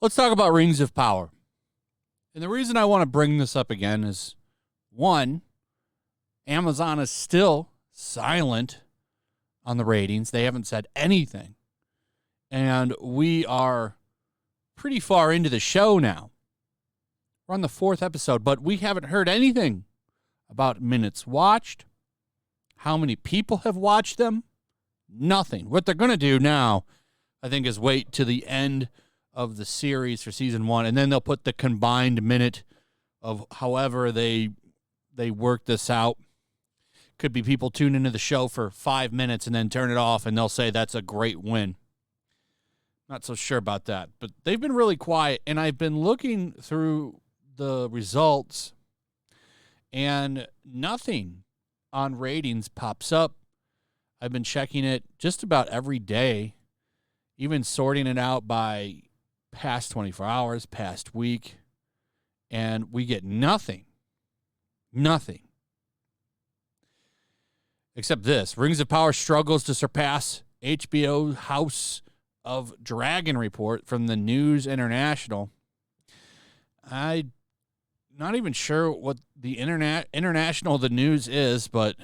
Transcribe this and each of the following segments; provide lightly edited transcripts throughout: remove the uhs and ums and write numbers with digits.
Let's talk about Rings of Power. And the reason I want to bring this up again is, one, Amazon is still silent on the ratings. They haven't said anything. And we are pretty far into the show now. We're on the 4th episode, but we haven't heard anything about minutes watched, how many people have watched them. Nothing. What they're going to do now, I think, is wait to the end of the series for season 1, and then they'll put the combined minute of however they work this out. Could be people tune into the show for 5 minutes and then turn it off, and they'll say that's a great win. Not so sure about that, but they've been really quiet, and I've been looking through the results, and nothing on ratings pops up. I've been checking it just about every day, even sorting it out by past 24 hours, past week, and we get nothing. Nothing. Except this. Rings of Power struggles to surpass HBO House of Dragon report from the News International. I'm not even sure what the international the news is, but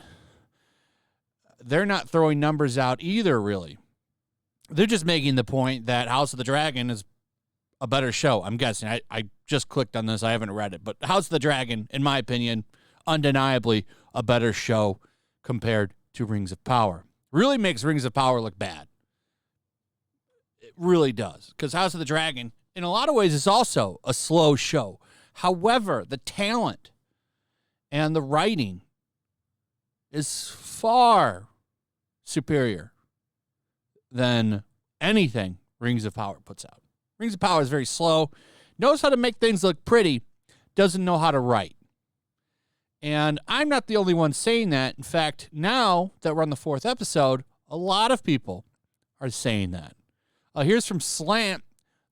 they're not throwing numbers out either, really. They're just making the point that House of the Dragon is a better show. I'm guessing. I just clicked on this. I haven't read it. But House of the Dragon, in my opinion, undeniably a better show compared to Rings of Power. Really makes Rings of Power look bad. It really does. Because House of the Dragon, in a lot of ways, is also a slow show. However, the talent and the writing is far superior than anything Rings of Power puts out. Rings of Power is very slow, knows how to make things look pretty, doesn't know how to write. And I'm not the only one saying that. In fact, now that we're on the 4th episode, a lot of people are saying that. Here's from Slant,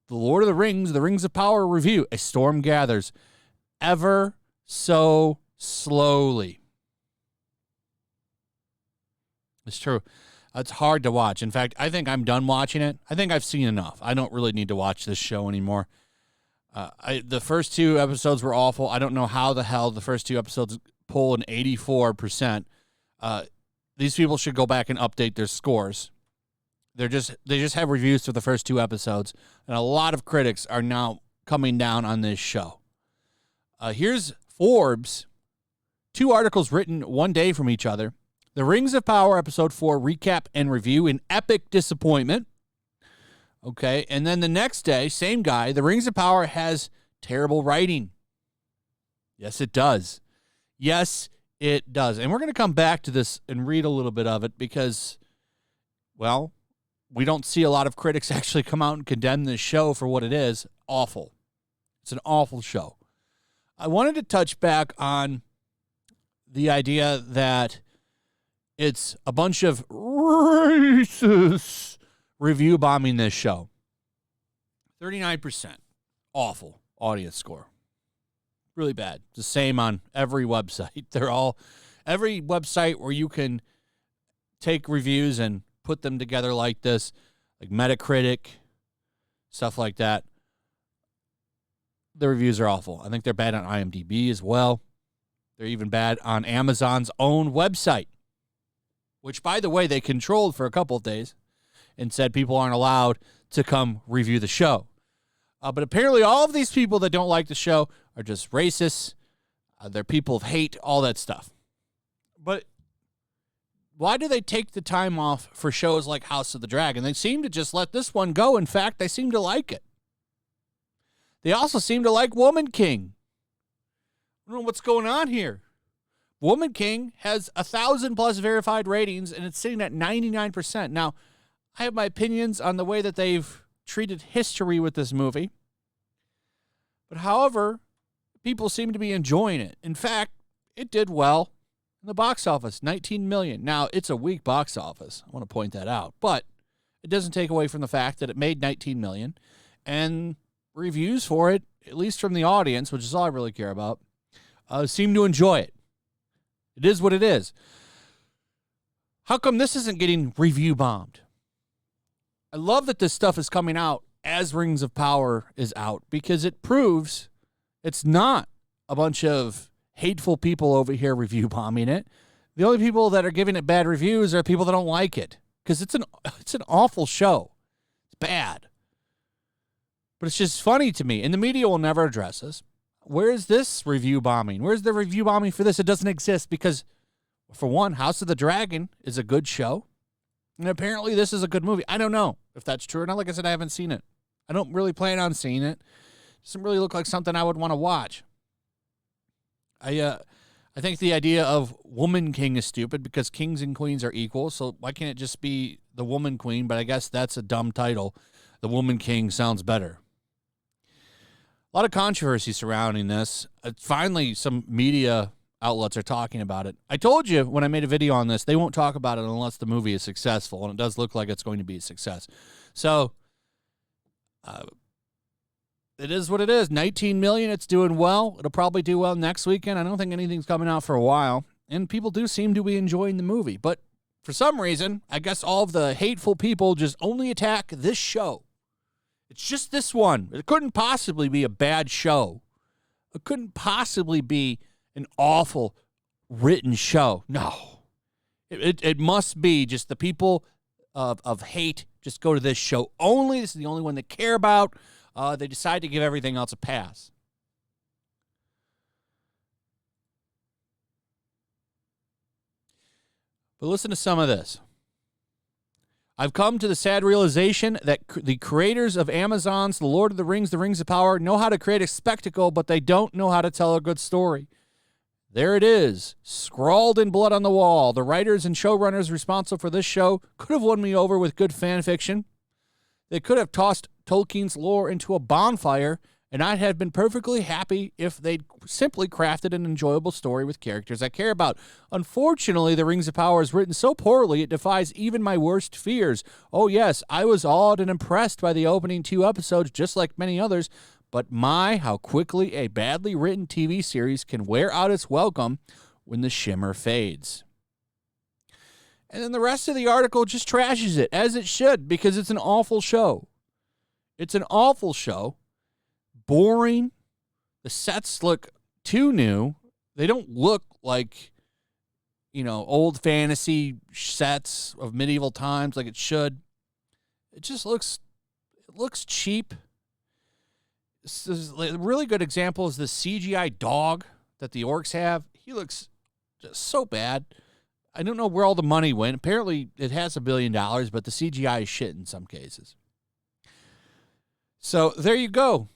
The Lord of the Rings of Power review. A storm gathers ever so slowly. It's true. It's hard to watch. In fact, I think I'm done watching it. I think I've seen enough. I don't really need to watch this show anymore. The first 2 episodes were awful. I don't know how the hell the first 2 episodes pull an 84%. These people should go back and update their scores. They just have reviews for the first 2 episodes, and a lot of critics are now coming down on this show. Here's Forbes. 2 articles written one day from each other. The Rings of Power Episode 4 recap and review, an epic disappointment. Okay, and then the next day, same guy, The Rings of Power has terrible writing. Yes, it does. Yes, it does. And we're going to come back to this and read a little bit of it because, well, we don't see a lot of critics actually come out and condemn this show for what it is. Awful. It's an awful show. I wanted to touch back on the idea that it's a bunch of racist review bombing this show. 39%. Awful audience score. Really bad. It's the same on every website. Every website where you can take reviews and put them together like this, like Metacritic, stuff like that. The reviews are awful. I think they're bad on IMDb as well. They're even bad on Amazon's own website, which, by the way, they controlled for a couple of days and said people aren't allowed to come review the show. But apparently all of these people that don't like the show are just racists. They're people of hate, all that stuff. But why do they take the time off for shows like House of the Dragon? They seem to just let this one go. In fact, they seem to like it. They also seem to like Woman King. I don't know what's going on here. Woman King has 1,000+ verified ratings, and it's sitting at 99%. Now, I have my opinions on the way that they've treated history with this movie. But however, people seem to be enjoying it. In fact, it did well in the box office, $19 million. Now, it's a weak box office. I want to point that out. But it doesn't take away from the fact that it made $19 million. And reviews for it, at least from the audience, which is all I really care about, seem to enjoy it. It is what it is. How come this isn't getting review bombed? I love that this stuff is coming out as Rings of Power is out because it proves it's not a bunch of hateful people over here review bombing it. The only people that are giving it bad reviews are people that don't like it because it's an awful show. It's bad. But it's just funny to me, and the media will never address this. Where is this review bombing? Where's the review bombing for this? It doesn't exist because, for one, House of the Dragon is a good show, and apparently this is a good movie. I don't know if that's true or not. Like I said, I haven't seen it. I don't really plan on seeing it. It doesn't really look like something I would want to watch. I think the idea of Woman King is stupid because kings and queens are equal, so why can't it just be the Woman Queen? But I guess that's a dumb title. The Woman King sounds better. A lot of controversy surrounding this. Finally, some media outlets are talking about it. I told you when I made a video on this, they won't talk about it unless the movie is successful, and it does look like it's going to be a success. So, it is what it is. 19 million, it's doing well. It'll probably do well next weekend. I don't think anything's coming out for a while, and people do seem to be enjoying the movie. But for some reason, I guess all of the hateful people just only attack this show. It's just this one. It couldn't possibly be a bad show. It couldn't possibly be an awful written show. No. It must be just the people of hate just go to this show only. This is the only one they care about. They decide to give everything else a pass. But listen to some of this. I've come to the sad realization that the creators of Amazon's The Lord of the Rings of Power know how to create a spectacle, but they don't know how to tell a good story. There it is, scrawled in blood on the wall. The writers and showrunners responsible for this show could have won me over with good fan fiction. They could have tossed Tolkien's lore into a bonfire, and I'd have been perfectly happy if they'd simply crafted an enjoyable story with characters I care about. Unfortunately, The Rings of Power is written so poorly it defies even my worst fears. Oh yes, I was awed and impressed by the opening 2 episodes just like many others, but my, how quickly a badly written TV series can wear out its welcome when the shimmer fades. And then the rest of the article just trashes it, as it should, because it's an awful show. It's an awful show. Boring. The sets look too new. They don't look like, old fantasy sets of medieval times like it should. It just looks cheap. A really good example is the CGI dog that the orcs have. He looks just so bad. I don't know where all the money went. Apparently, it has $1 billion, but the CGI is shit in some cases. So, there you go.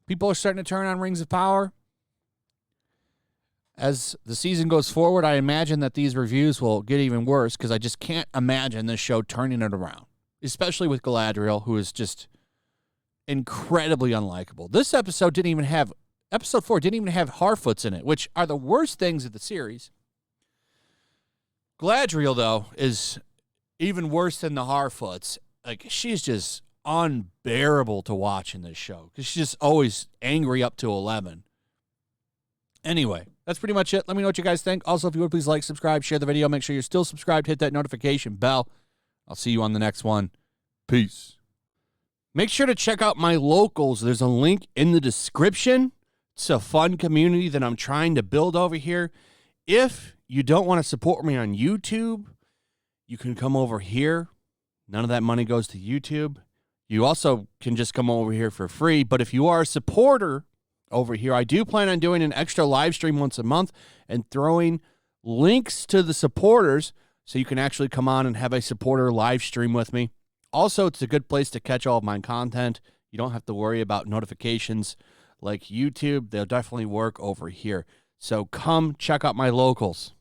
People are starting to turn on Rings of Power. As the season goes forward, I imagine that these reviews will get even worse because I just can't imagine this show turning it around, especially with Galadriel, who is just incredibly unlikable. This episode episode 4 didn't even have Harfoots in it, which are the worst things of the series. Galadriel, though, is even worse than the Harfoots. Like, she's just unbearable to watch in this show because she's just always angry up to 11. Anyway, that's pretty much it. Let me know what you guys think. Also, if you would, please like, subscribe, share the video. Make sure you're still subscribed. Hit that notification bell. I'll see you on the next one. Peace. Make sure to check out my locals. There's a link in the description. It's a fun community that I'm trying to build over here. If you don't want to support me on YouTube, you can come over here. None of that money goes to YouTube. You also can just come over here for free. But if you are a supporter over here, I do plan on doing an extra live stream once a month and throwing links to the supporters so you can actually come on and have a supporter live stream with me. Also, it's a good place to catch all of my content. You don't have to worry about notifications like YouTube. They'll definitely work over here. So come check out my locals.